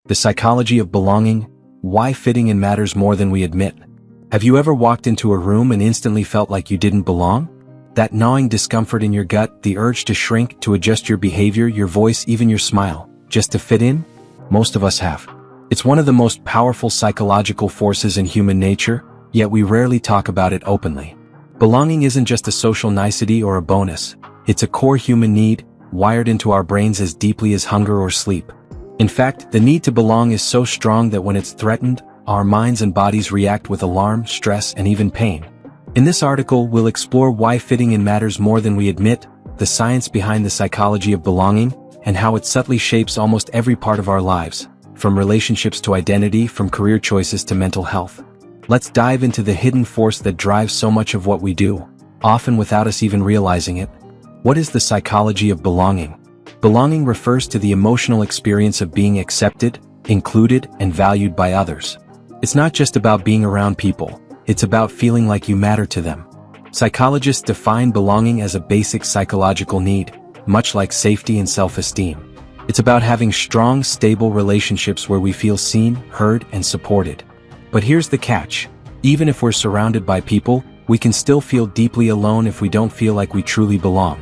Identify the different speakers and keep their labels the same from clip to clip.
Speaker 1: The psychology of belonging, why fitting in matters more than we admit. Have you ever walked into a room and instantly felt like you didn't belong? That gnawing discomfort in your gut, the urge to shrink, to adjust your behavior, your voice, even your smile, just to fit in? Most of us have. It's one of the most powerful psychological forces in human nature, yet we rarely talk about it openly. Belonging isn't just a social nicety or a bonus. It's a core human need, wired into our brains as deeply as hunger or sleep. In fact, the need to belong is so strong that when it's threatened, our minds and bodies react with alarm, stress, and even pain. In this article, we'll explore why fitting in matters more than we admit, the science behind the psychology of belonging, and how it subtly shapes almost every part of our lives, from relationships to identity, from career choices to mental health. Let's dive into the hidden force that drives so much of what we do, often without us even realizing it. What is the psychology of belonging? Belonging refers to the emotional experience of being accepted, included, and valued by others. It's not just about being around people, it's about feeling like you matter to them. Psychologists define belonging as a basic psychological need, much like safety and self-esteem. It's about having strong, stable relationships where we feel seen, heard, and supported. But here's the catch. Even if we're surrounded by people, we can still feel deeply alone if we don't feel like we truly belong.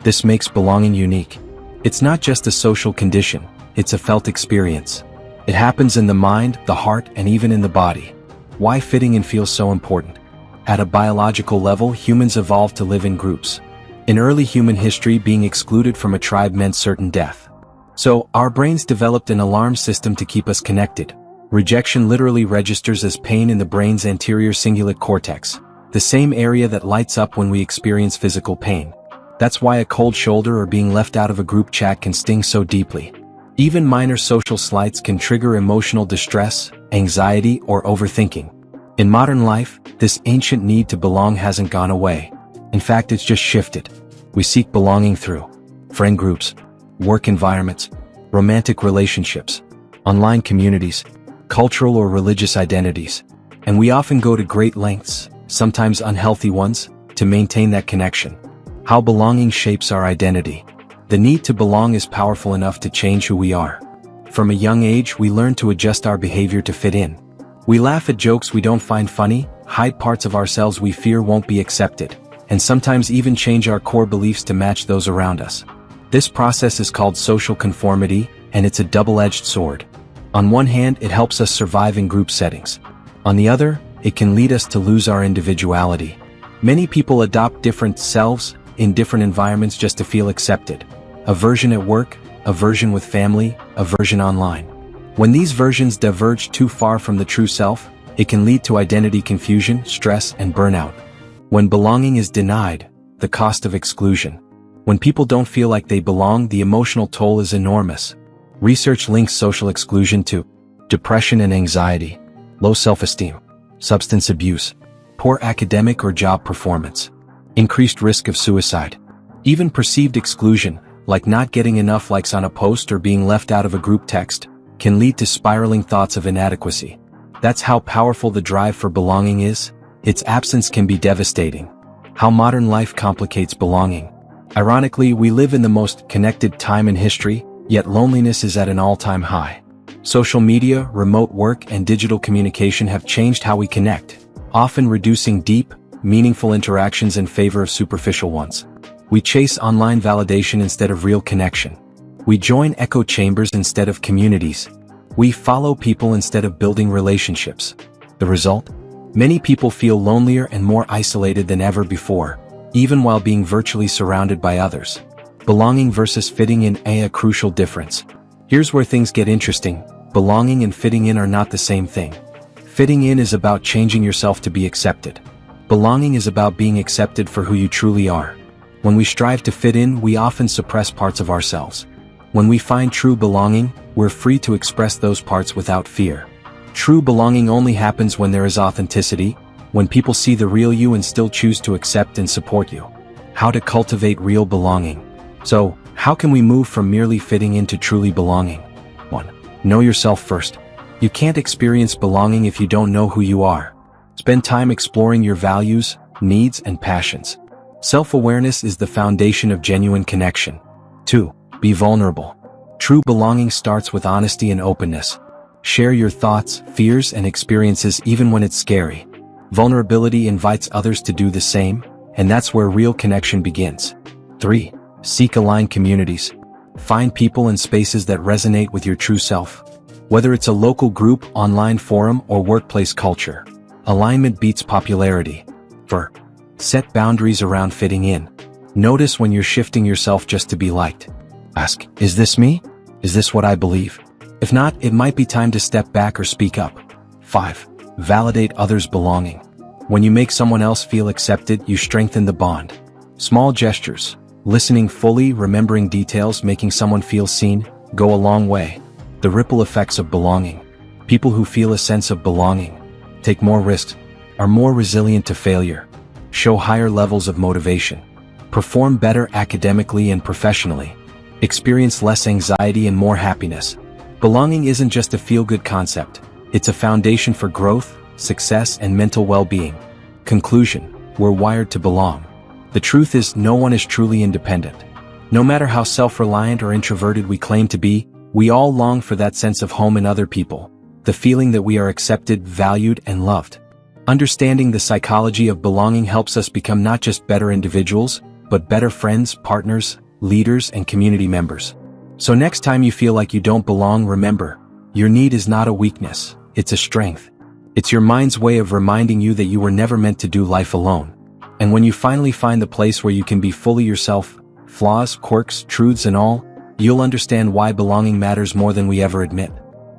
Speaker 1: This makes belonging unique. It's not just a social condition, it's a felt experience. It happens in the mind, the heart, and even in the body. Why fitting in feels so important? At a biological level, humans evolved to live in groups. In early human history, being excluded from a tribe meant certain death. So, our brains developed an alarm system to keep us connected. Rejection literally registers as pain in the brain's anterior cingulate cortex, the same area that lights up when we experience physical pain. That's why a cold shoulder or being left out of a group chat can sting so deeply. Even minor social slights can trigger emotional distress, anxiety, or overthinking. In modern life, this ancient need to belong hasn't gone away. In fact, it's just shifted. We seek belonging through friend groups, work environments, romantic relationships, online communities, cultural or religious identities. And we often go to great lengths, sometimes unhealthy ones, to maintain that connection. How belonging shapes our identity. The need to belong is powerful enough to change who we are. From a young age, we learn to adjust our behavior to fit in. We laugh at jokes we don't find funny, hide parts of ourselves we fear won't be accepted, and sometimes even change our core beliefs to match those around us. This process is called social conformity, and it's a double-edged sword. On one hand, it helps us survive in group settings. On the other, it can lead us to lose our individuality. Many people adopt different selves in different environments just to feel accepted. A version at work, a version with family, a version online. When these versions diverge too far from the true self, it can lead to identity confusion, stress, and burnout. When belonging is denied, the cost of exclusion. When people don't feel like they belong, the emotional toll is enormous. Research links social exclusion to depression and anxiety, low self-esteem, substance abuse, poor academic or job performance, increased risk of suicide. Even perceived exclusion, like not getting enough likes on a post or being left out of a group text, can lead to spiraling thoughts of inadequacy. That's how powerful the drive for belonging is. Its absence can be devastating. How modern life complicates belonging. Ironically, we live in the most connected time in history, yet loneliness is at an all-time high. Social media, remote work, and digital communication have changed how we connect, often reducing deep, meaningful interactions in favor of superficial ones. We chase online validation instead of real connection. We join echo chambers instead of communities. We follow people instead of building relationships. The result? Many people feel lonelier and more isolated than ever before, even while being virtually surrounded by others. Belonging versus fitting in, a crucial difference. Here's where things get interesting. Belonging and fitting in are not the same thing. Fitting in is about changing yourself to be accepted. Belonging is about being accepted for who you truly are. When we strive to fit in, we often suppress parts of ourselves. When we find true belonging, we're free to express those parts without fear. True belonging only happens when there is authenticity, when people see the real you and still choose to accept and support you. How to cultivate real belonging. So, how can we move from merely fitting in to truly belonging? 1. Know yourself first. You can't experience belonging if you don't know who you are. Spend time exploring your values, needs, and passions. Self-awareness is the foundation of genuine connection. 2. Be vulnerable. True belonging starts with honesty and openness. Share your thoughts, fears, and experiences even when it's scary. Vulnerability invites others to do the same, and that's where real connection begins. 3. Seek aligned communities. Find people and spaces that resonate with your true self. Whether it's a local group, online forum, or workplace culture, alignment beats popularity. 4. Set boundaries around fitting in. Notice when you're shifting yourself just to be liked. Ask, is this me? Is this what I believe? If not, it might be time to step back or speak up. 5. Validate others' belonging. When you make someone else feel accepted, you strengthen the bond. Small gestures, listening fully, remembering details, making someone feel seen, go a long way. The ripple effects of belonging. People who feel a sense of belonging take more risks, are more resilient to failure, show higher levels of motivation, perform better academically and professionally, experience less anxiety and more happiness. Belonging isn't just a feel-good concept, it's a foundation for growth, success, and mental well-being. Conclusion: we're wired to belong. The truth is, no one is truly independent. No matter how self-reliant or introverted we claim to be, we all long for that sense of home in other people, the feeling that we are accepted, valued, and loved. Understanding the psychology of belonging helps us become not just better individuals, but better friends, partners, leaders, and community members. So next time you feel like you don't belong, remember, your need is not a weakness, it's a strength. It's your mind's way of reminding you that you were never meant to do life alone. And when you finally find the place where you can be fully yourself, flaws, quirks, truths, and all, you'll understand why belonging matters more than we ever admit.